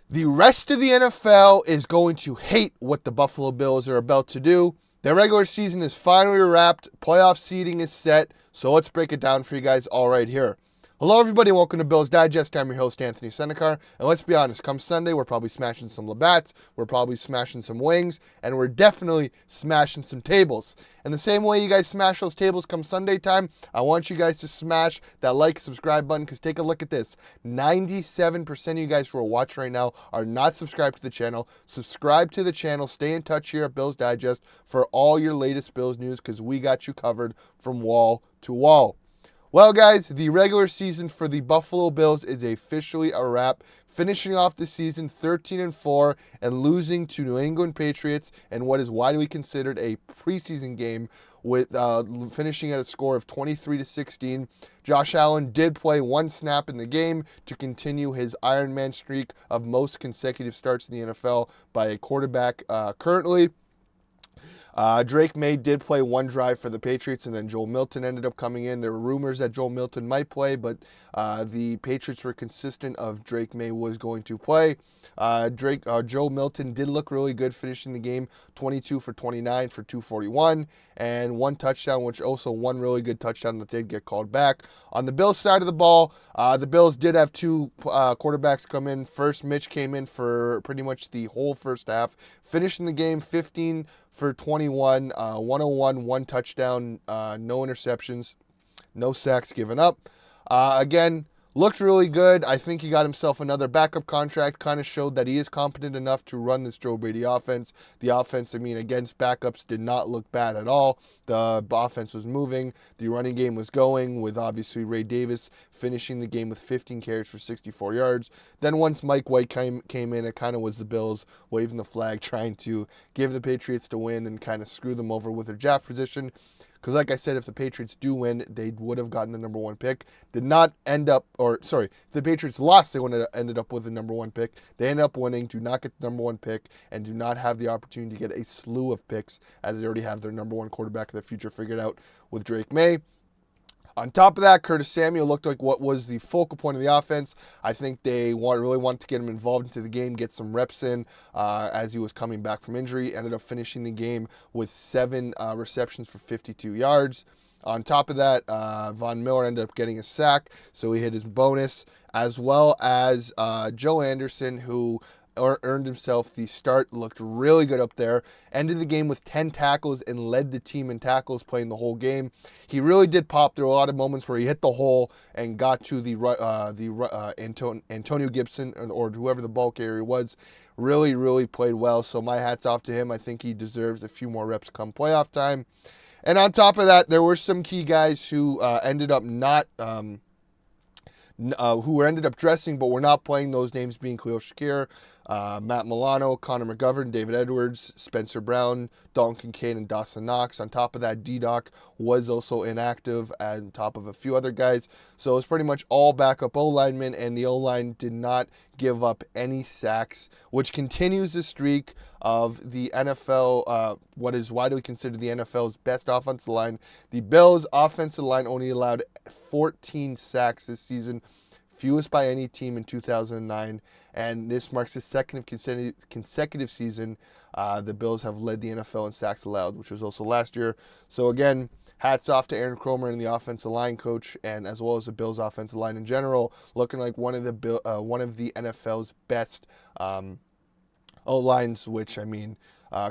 The rest of the NFL is going to hate what the Buffalo Bills are about to do. Their regular season is finally wrapped. Playoff seeding is set. So let's break it down for you guys all right here. Hello, everybody. Welcome to Bills Digest. I'm your host, Anthony Senicar. And let's be honest, come Sunday, we're probably smashing some Labatt's, we're probably smashing some wings, and we're definitely smashing some tables. And the same way you guys smash those tables come Sunday time, I want you guys to smash that like, subscribe button, because take a look at this. 97% of you guys who are watching right now are not subscribed to the channel. Subscribe to the channel. Stay in touch here at Bills Digest for all your latest Bills news, because we got you covered from wall to wall. Well, guys, the regular season for the Buffalo Bills is officially a wrap, finishing off the season 13-4 and losing to New England Patriots in what is widely considered a preseason game, with finishing at a score of 23-16. Josh Allen did play one snap in the game to continue his Iron Man streak of most consecutive starts in the NFL by a quarterback currently. Drake May did play one drive for the Patriots, and then Joel Milton ended up coming in. There were rumors that Joel Milton might play, but the Patriots were consistent of Drake May was going to play. Joe Milton did look really good, finishing the game 22 for 29 for 241 and one touchdown, which also one really good touchdown that did get called back. On the Bills side of the ball, the Bills did have two quarterbacks come in. First, Mitch came in for pretty much the whole first half, finishing the game 15 for 21, 101, one touchdown, no interceptions, no sacks given up. Again, looked really good. I think he got himself another backup contract, kind of showed that he is competent enough to run this Joe Brady offense. The offense, against backups did not look bad at all. The offense was moving. The running game was going, with obviously Ray Davis finishing the game with 15 carries for 64 yards. Then once Mike White came in, it kind of was the Bills waving the flag, trying to give the Patriots to win and kind of screw them over with their draft position. Because like I said, if the Patriots do win, they would have gotten the number one pick. Did not end up, if the Patriots lost, they would have ended up with the number one pick. They ended up winning, do not get the number one pick, and do not have the opportunity to get a slew of picks, as they already have their number one quarterback of the future figured out with Drake May. On top of that, Curtis Samuel looked like what was the focal point of the offense. I think they really wanted to get him involved into the game, get some reps in as he was coming back from injury. Ended up finishing the game with 7 receptions for 52 yards. On top of that, Von Miller ended up getting a sack, so he hit his bonus, as well as Joe Anderson, who earned himself the start, looked really good up there, ended the game with 10 tackles and led the team in tackles, playing the whole game. He really did pop. There were a lot of moments where he hit the hole and got to Antonio Gibson or whoever the ball carrier was. Really, really played well, so my hat's off to him. I think he deserves a few more reps come playoff time. And on top of that, there were some key guys who ended up not who ended up dressing but were not playing, those names being Khalil Shakir, Matt Milano, Connor McGovern, David Edwards, Spencer Brown, Dalton Kincaid, and Dawson Knox. On top of that, D-Doc was also inactive, on top of a few other guys. So it was pretty much all backup O-linemen, and the O-line did not give up any sacks, which continues the streak of the NFL, what is widely considered the NFL's best offensive line. The Bills' offensive line only allowed 14 sacks this season, fewest by any team in 2009, and this marks the second consecutive season the Bills have led the NFL in sacks allowed, which was also last year. So again, hats off to Aaron Kromer and the offensive line coach, and as well as the Bills' offensive line in general, looking like one of the NFL's best O-lines, which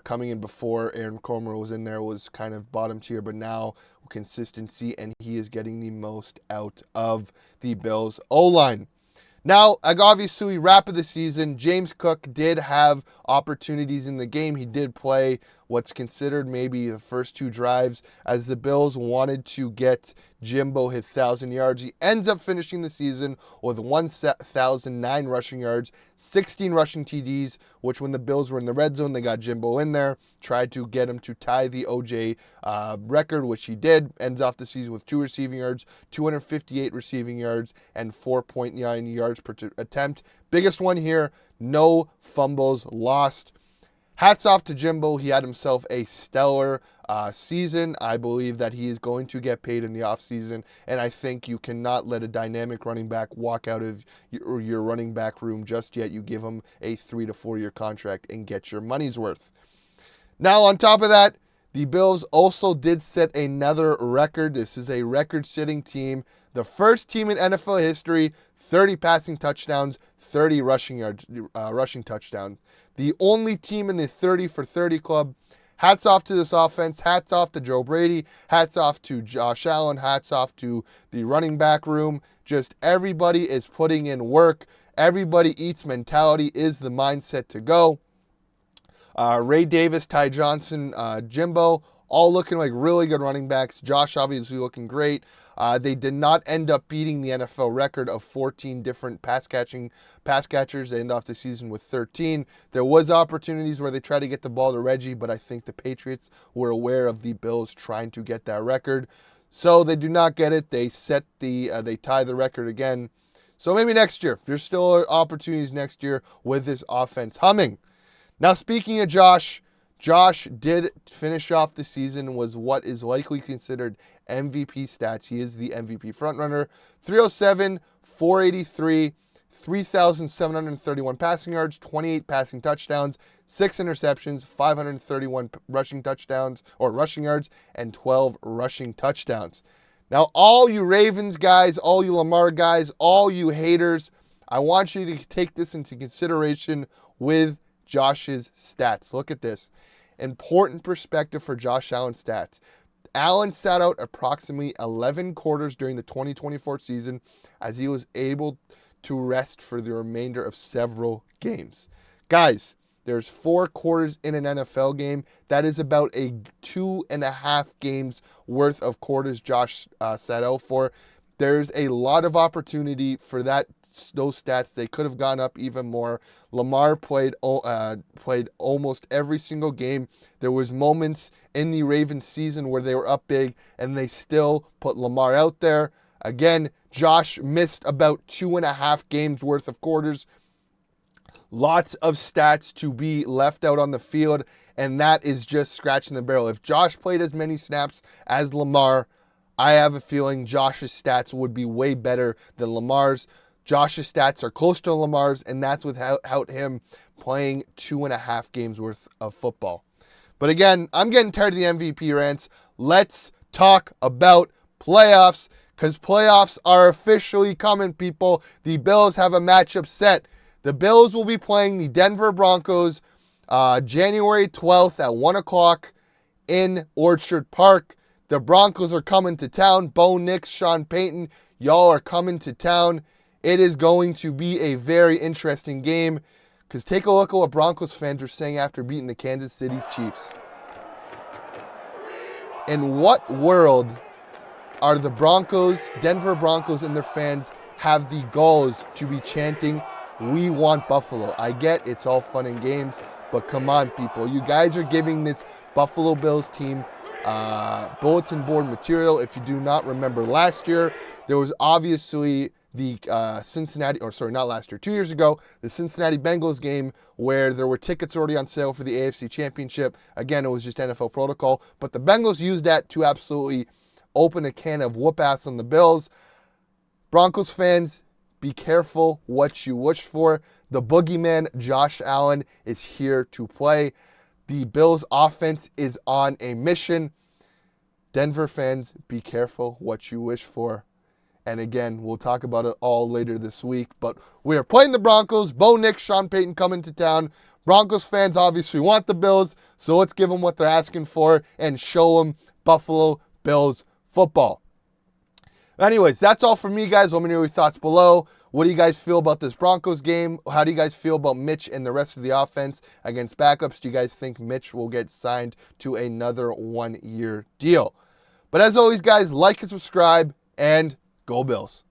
coming in before Aaron Kromer was in there was kind of bottom tier, but now consistency, and he is getting the most out of the Bills O-line. Now, obviously, wrap of the season, James Cook did have opportunities in the game. He did play what's considered maybe the first 2 drives, as the Bills wanted to get Jimbo his 1,000 yards. He ends up finishing the season with 1,009 rushing yards, 16 rushing TDs, which when the Bills were in the red zone, they got Jimbo in there, tried to get him to tie the OJ record, which he did. Ends off the season with 2 receiving yards, 258 receiving yards, and 4.9 yards per attempt. Biggest one here, no fumbles lost. hats off to Jimbo. He had himself a stellar season. I believe that he is going to get paid in the offseason, and I think you cannot let a dynamic running back walk out of your running back room just yet. You give him a 3 to 4 year contract and get your money's worth. Now, on top of that, the Bills also did set another record. This is a record-setting team. The first team in NFL history, 30 passing touchdowns, 30 rushing touchdowns. The only team in the 30 for 30 club. Hats off to this offense. Hats off to Joe Brady. Hats off to Josh Allen. Hats off to the running back room. Just everybody is putting in work. Everybody eats mentality is the mindset to go. Ray Davis, Ty Johnson, Jimbo, all looking like really good running backs. Josh obviously looking great. They did not end up beating the NFL record of 14 different pass catchers. They end off the season with 13. There was opportunities where they tried to get the ball to Reggie, but I think the Patriots were aware of the Bills trying to get that record. So they do not get it. They they tie the record again. So maybe next year. There's still opportunities next year with this offense humming. Now, speaking of Josh did finish off the season was what is likely considered MVP stats. He is the MVP frontrunner. 307, 483, 3,731 passing yards, 28 passing touchdowns, 6 interceptions, 531 rushing yards, and 12 rushing touchdowns. Now, all you Ravens guys, all you Lamar guys, all you haters, I want you to take this into consideration with Josh's stats. Look at this. Important perspective for Josh Allen's stats. Allen sat out approximately 11 quarters during the 2024 season as he was able to rest for the remainder of several games. Guys, there's 4 quarters in an NFL game. That is about a 2.5 games worth of quarters Josh sat out for. There's a lot of opportunity for those stats. They could have gone up even more. Lamar played almost every single game. There was moments in the Ravens season where they were up big and they still put Lamar out there. Again, Josh missed about 2.5 games worth of quarters. Lots of stats to be left out on the field, and that is just scratching the barrel. If Josh played as many snaps as Lamar, I have a feeling Josh's stats would be way better than Lamar's. Josh's stats are close to Lamar's, and that's without him playing 2.5 games worth of football. But again, I'm getting tired of the MVP rants. Let's talk about playoffs, because playoffs are officially coming, people. The Bills have a matchup set. The Bills will be playing the Denver Broncos January 12th at 1 o'clock in Orchard Park. The Broncos are coming to town. Bo Nix, Sean Payton, y'all are coming to town. It is going to be a very interesting game, because take a look at what Broncos fans are saying after beating the Kansas City Chiefs. In what world are the Denver Broncos and their fans have the galls to be chanting, "We want Buffalo"? I get it's all fun and games, but come on, people. You guys are giving this Buffalo Bills team bulletin board material. If you do not remember last year, there was obviously the 2 years ago, the Cincinnati Bengals game where there were tickets already on sale for the AFC Championship. Again, it was just NFL protocol, but the Bengals used that to absolutely open a can of whoop ass on the Bills. Broncos fans, be careful what you wish for. The boogeyman, Josh Allen, is here to play. The Bills offense is on a mission. Denver fans, be careful what you wish for. And again, we'll talk about it all later this week. But we are playing the Broncos. Bo Nix, Sean Payton coming to town. Broncos fans obviously want the Bills, so let's give them what they're asking for and show them Buffalo Bills football. Anyways, that's all from me, guys. Let me know your thoughts below. What do you guys feel about this Broncos game? How do you guys feel about Mitch and the rest of the offense against backups? Do you guys think Mitch will get signed to another 1-year deal? But as always, guys, like and subscribe, and go Bills.